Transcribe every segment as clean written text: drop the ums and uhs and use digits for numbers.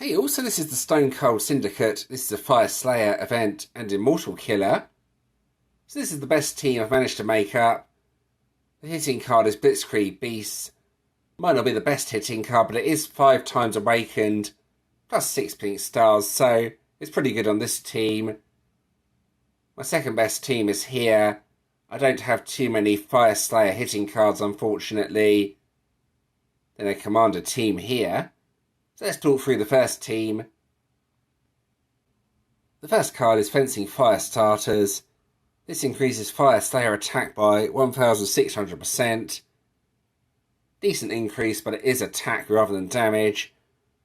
Hey, also this is the Stone Cold Syndicate. This is a Fire Slayer event and Immortal Killer. So this is the best team I've managed to make up. The hitting card is Blitzkrieg Beast. Might not be the best hitting card, but it is 5 times awakened, plus 6 pink stars, so it's pretty good on this team. My second best team is here. I don't have too many Fire Slayer hitting cards, unfortunately. Then a Commander team here. So let's talk through the first team. The first card is Fencing Fire Starters. This increases Fire Slayer attack by 1,600%. Decent increase, but it is attack rather than damage.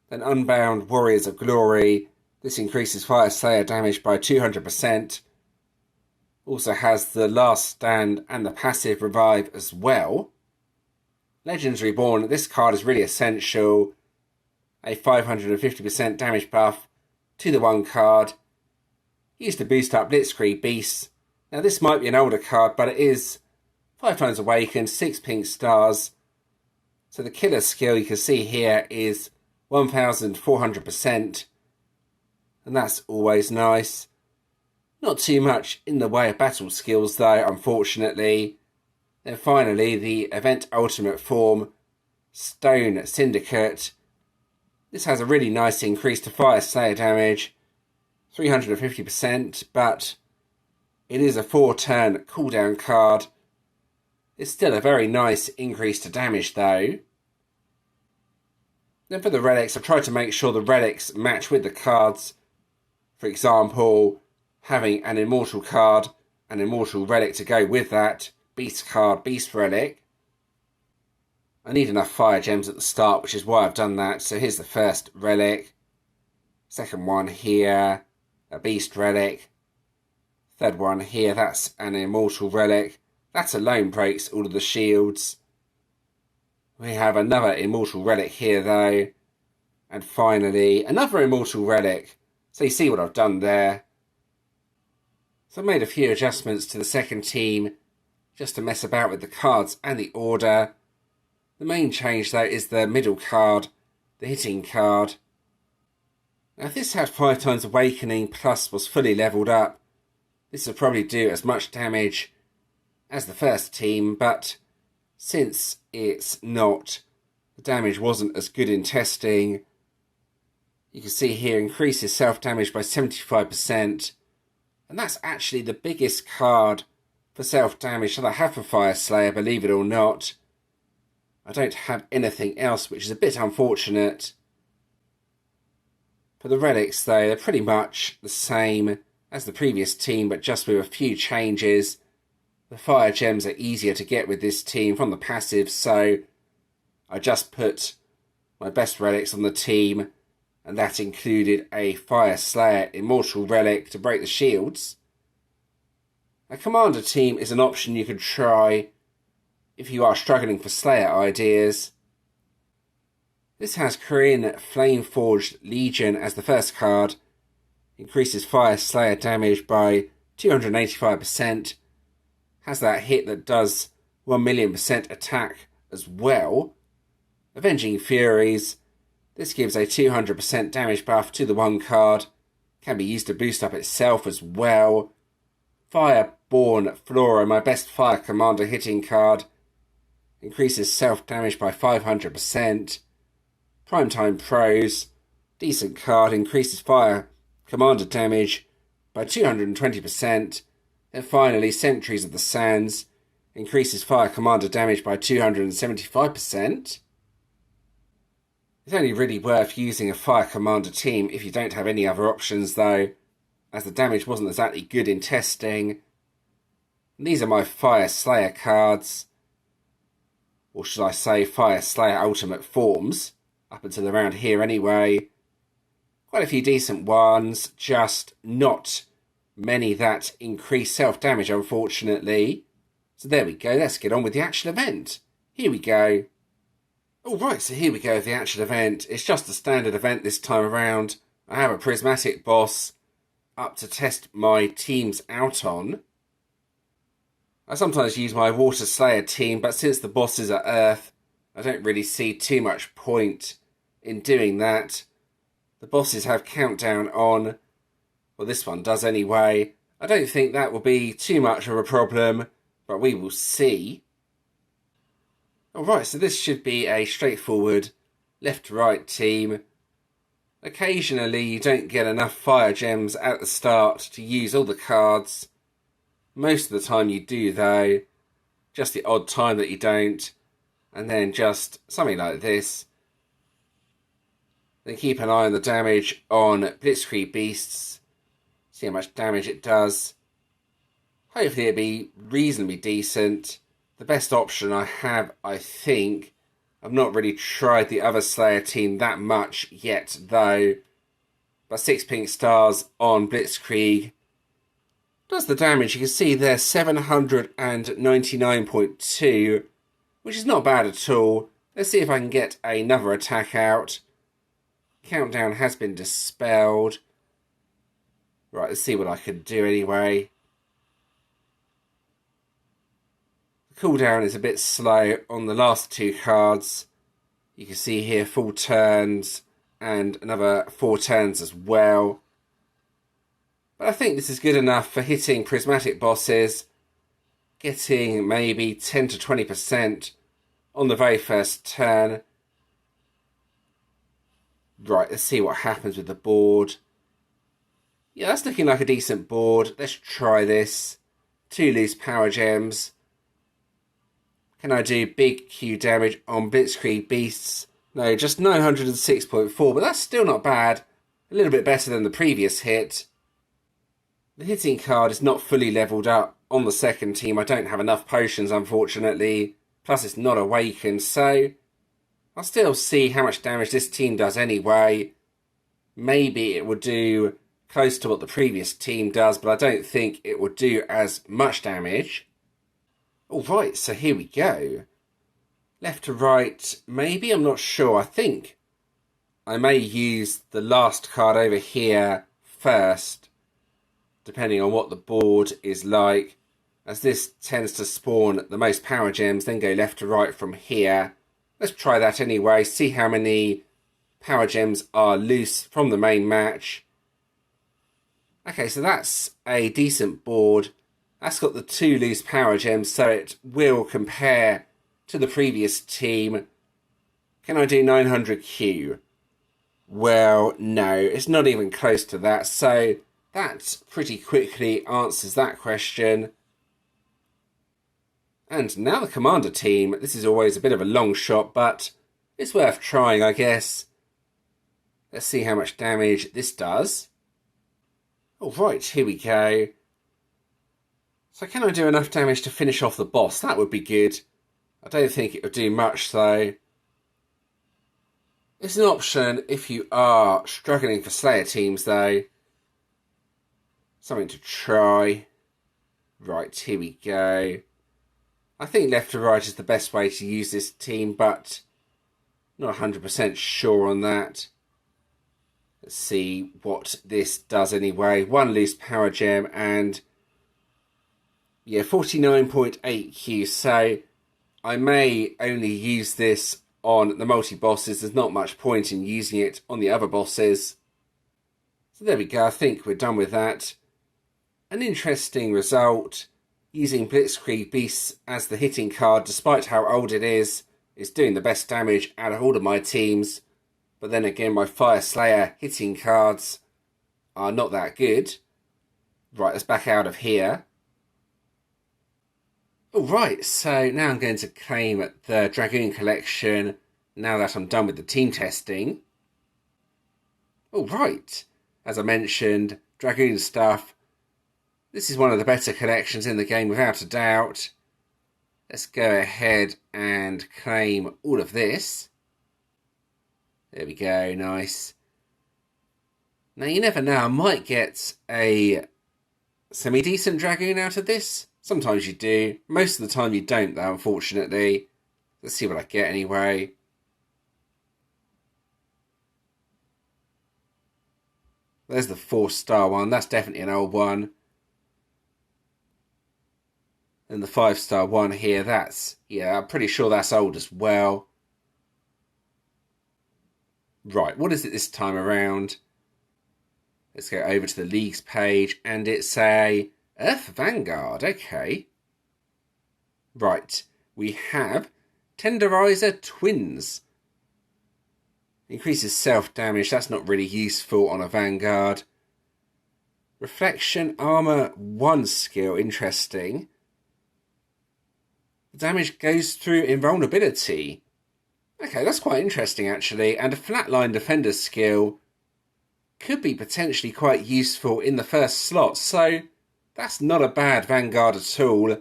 Then Unbound Warriors of Glory. This increases Fire Slayer damage by 200%. Also has the Last Stand and the passive revive as well. Legends Reborn. This card is really essential. A 550% damage buff to the one card. Used to boost up Blitzkrieg Beasts. Now this might be an older card, but it is 5 times awakened, 6 pink stars. So the killer skill you can see here is 1,400%. And that's always nice. Not too much in the way of battle skills though, unfortunately. Then finally the event ultimate form, Stone Syndicate. This has a really nice increase to Fire Slayer damage, 350%, but it is a 4-turn cooldown card. It's still a very nice increase to damage though. Then for the relics, I've tried to make sure the relics match with the cards. For example, having an immortal card, an immortal relic to go with that, beast card, beast relic. I need enough fire gems at the start, which is why I've done that. So here's the first relic. Second one here, a beast relic. Third one here, that's an immortal relic. That alone breaks all of the shields. We have another immortal relic here though. And finally, another immortal relic. So you see what I've done there. So I made a few adjustments to the second team, just to mess about with the cards and the order. The main change though is the middle card, the hitting card. Now if this had 5 times awakening plus was fully levelled up, this would probably do as much damage as the first team, but since it's not, the damage wasn't as good in testing. You can see here increases self-damage by 75%, and that's actually the biggest card for self-damage that I have for Fire Slayer, believe it or not. I don't have anything else, which is a bit unfortunate. For the relics though, they're pretty much the same as the previous team, but just with a few changes. The fire gems are easier to get with this team from the passive, so I just put my best relics on the team, and that included a Fire Slayer Immortal relic to break the shields. A Commander team is an option you could try if you are struggling for Slayer ideas. This has Korean Flameforged Legion as the first card. Increases Fire Slayer damage by 285%. Has that hit that does 1,000,000% attack as well. Avenging Furies. This gives a 200% damage buff to the one card. Can be used to boost up itself as well. Fireborn Flora, my best fire commander hitting card. Increases self-damage by 500%. Primetime Pros. Decent card. Increases fire commander damage by 220%. Then finally, Sentries of the Sands. Increases fire commander damage by 275%. It's only really worth using a fire commander team if you don't have any other options though, as the damage wasn't exactly good in testing. And these are my Fire Slayer cards. Or should I say Fire Slayer Ultimate forms, up until around here anyway. Quite a few decent ones, just not many that increase self-damage unfortunately. So there we go, let's get on with the actual event. Here we go. Alright, so here we go with the actual event. It's just a standard event this time around. I have a prismatic boss up to test my teams out on. I sometimes use my Water Slayer team, but since the bosses are Earth, I don't really see too much point in doing that. The bosses have countdown on. Well, this one does anyway. I don't think that will be too much of a problem, but we will see. Alright, so this should be a straightforward left to right team. Occasionally you don't get enough fire gems at the start to use all the cards. Most of the time you do though. Just the odd time that you don't. And then just something like this. Then keep an eye on the damage on Blitzkrieg Beasts. See how much damage it does. Hopefully it'll be reasonably decent. The best option I have, I think. I've not really tried the other Slayer team that much yet though. But 6 pink stars on Blitzkrieg does the damage. You can see there 799.2, which is not bad at all. Let's see if I can get another attack out. Countdown has been dispelled. Right, let's see what I can do anyway. The cooldown is a bit slow on the last 2 cards. You can see here 4 turns and another 4 turns as well. But I think this is good enough for hitting prismatic bosses. Getting maybe 10 to 20% on the very first turn. Right, let's see what happens with the board. Yeah, that's looking like a decent board. Let's try this. 2 loose power gems. Can I do big Q damage on Blitzkrieg Beasts? No, just 906.4, but that's still not bad. A little bit better than the previous hit. The hitting card is not fully leveled up on the second team. I don't have enough potions, unfortunately. Plus, it's not awakened, so I'll still see how much damage this team does anyway. Maybe it will do close to what the previous team does, but I don't think it will do as much damage. Alright, so here we go. Left to right, maybe, I'm not sure. I think I may use the last card over here first, depending on what the board is like, as this tends to spawn the most power gems, then go left to right from here. Let's try that anyway, see how many power gems are loose from the main match. Okay, so that's a decent board. That's got the 2 loose power gems, so it will compare to the previous team. Can I do 900Q? Well, no, it's not even close to that, so that pretty quickly answers that question. And now the commander team. This is always a bit of a long shot, but it's worth trying, I guess. Let's see how much damage this does. Alright, here we go. So can I do enough damage to finish off the boss? That would be good. I don't think it would do much though. It's an option if you are struggling for Slayer teams though. Something to try. Right, here we go. I think left to right is the best way to use this team, but not 100% sure on that. Let's see what this does anyway. 1 loose power gem and yeah, 49.8 Q. So I may only use this on the multi-bosses. There's not much point in using it on the other bosses. So there we go. I think we're done with that. An interesting result. Using Blitzkrieg Beasts as the hitting card, despite how old it is doing the best damage out of all of my teams. But then again, my Fire Slayer hitting cards are not that good. Right, let's back out of here. Alright, so now I'm going to claim the Dragoon collection now that I'm done with the team testing. Alright, as I mentioned, Dragoon stuff. This is one of the better collections in the game without a doubt. Let's go ahead and claim all of this. There we go, nice. Now you never know, I might get a semi-decent Dragoon out of this. Sometimes you do. Most of the time you don't though, unfortunately. Let's see what I get anyway. There's the 4-star one. That's definitely an old one. And the 5-star one here, that's, yeah, I'm pretty sure that's old as well. Right, what is it this time around? Let's go over to the leagues page, and it's a Earth Vanguard. Okay. Right, we have Tenderizer Twins. Increases self-damage, that's not really useful on a Vanguard. Reflection Armor 1 skill, interesting. The damage goes through invulnerability. Okay, that's quite interesting actually. And a Flatline Defender skill could be potentially quite useful in the first slot. So that's not a bad Vanguard at all.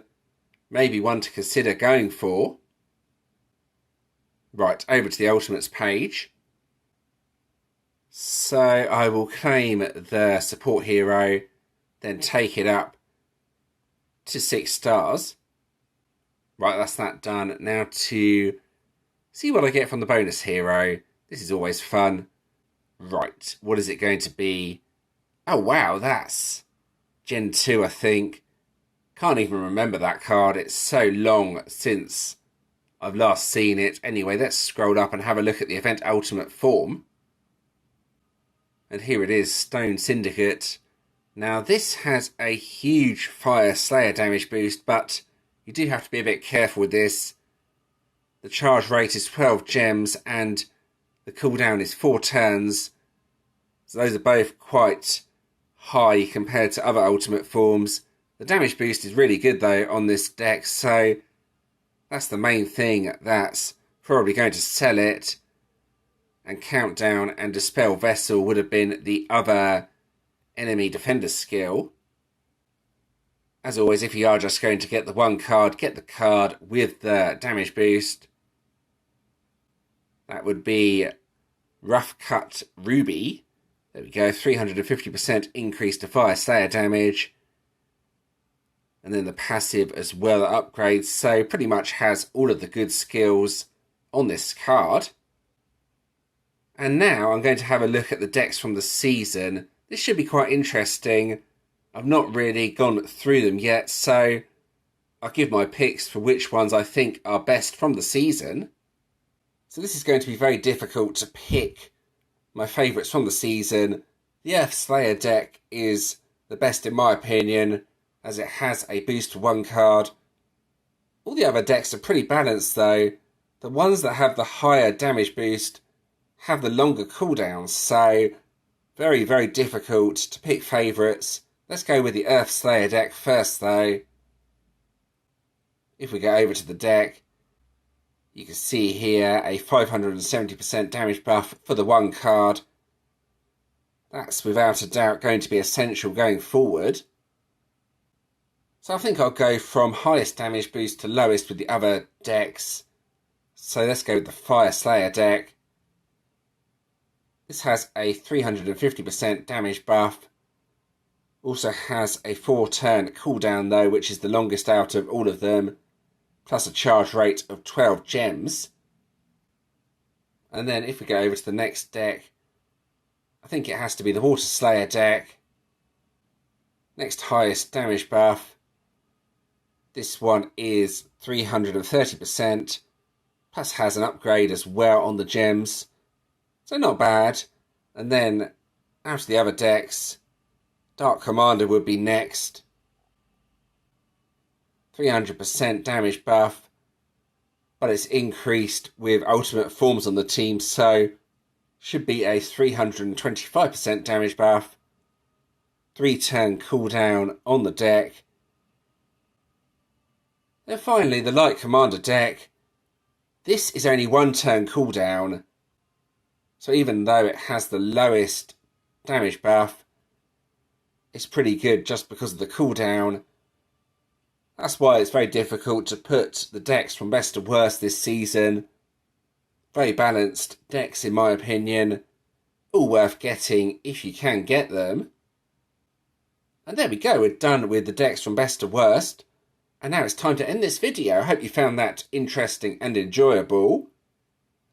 Maybe one to consider going for. Right, over to the Ultimates page. So I will claim the support hero, then take it up to 6 stars. Right, that's that done. Now to see what I get from the bonus hero. This is always fun. Right, what is it going to be? Oh wow, that's Gen 2, I think. Can't even remember that card. It's so long since I've last seen it. Anyway, let's scroll up and have a look at the event ultimate form. And here it is, Stone Syndicate. Now this has a huge Fire Slayer damage boost, but you do have to be a bit careful with this. The charge rate is 12 gems and the cooldown is 4 turns. So those are both quite high compared to other ultimate forms. The damage boost is really good though on this deck, so that's the main thing that's probably going to sell it. And Countdown and Dispel Vessel would have been the other enemy defender skill. As always, if you are just going to get the one card, get the card with the damage boost. That would be Rough Cut Ruby. There we go, 350% increase to Fire Slayer damage. And then the passive as well upgrades, so pretty much has all of the good skills on this card. And now I'm going to have a look at the decks from the season. This should be quite interesting. I've not really gone through them yet, so I'll give my picks for which ones I think are best from the season. So this is going to be very difficult to pick my favourites from the season. The Earth Slayer deck is the best in my opinion, as it has a boost for one card. All the other decks are pretty balanced though. The ones that have the higher damage boost have the longer cooldowns, so very, very difficult to pick favourites. Let's go with the Earth Slayer deck first though. If we go over to the deck, you can see here a 570% damage buff for the one card. That's without a doubt going to be essential going forward. So I think I'll go from highest damage boost to lowest with the other decks. So let's go with the Fire Slayer deck. This has a 350% damage buff. Also has a 4-turn cooldown though, which is the longest out of all of them. Plus a charge rate of 12 gems. And then if we go over to the next deck, I think it has to be the Water Slayer deck. Next highest damage buff. This one is 330%. Plus has an upgrade as well on the gems. So not bad. And then out of the other decks, Dark Commander would be next. 300% damage buff. But it's increased with ultimate forms on the team, so should be a 325% damage buff. 3-turn cooldown on the deck. Then finally the Light Commander deck. This is only 1-turn cooldown. So even though it has the lowest damage buff, it's pretty good just because of the cooldown. That's why it's very difficult to put the decks from best to worst this season. Very balanced decks in my opinion. All worth getting if you can get them. And there we go, we're done with the decks from best to worst. And now it's time to end this video. I hope you found that interesting and enjoyable.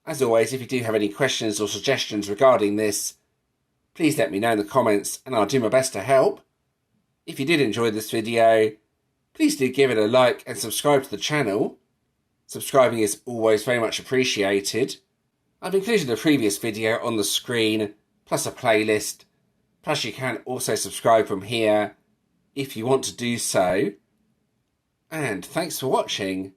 As always, if you do have any questions or suggestions regarding this, please let me know in the comments and I'll do my best to help. If you did enjoy this video, please do give it a like and subscribe to the channel. Subscribing is always very much appreciated. I've included a previous video on the screen, plus a playlist, plus you can also subscribe from here if you want to do so. And thanks for watching.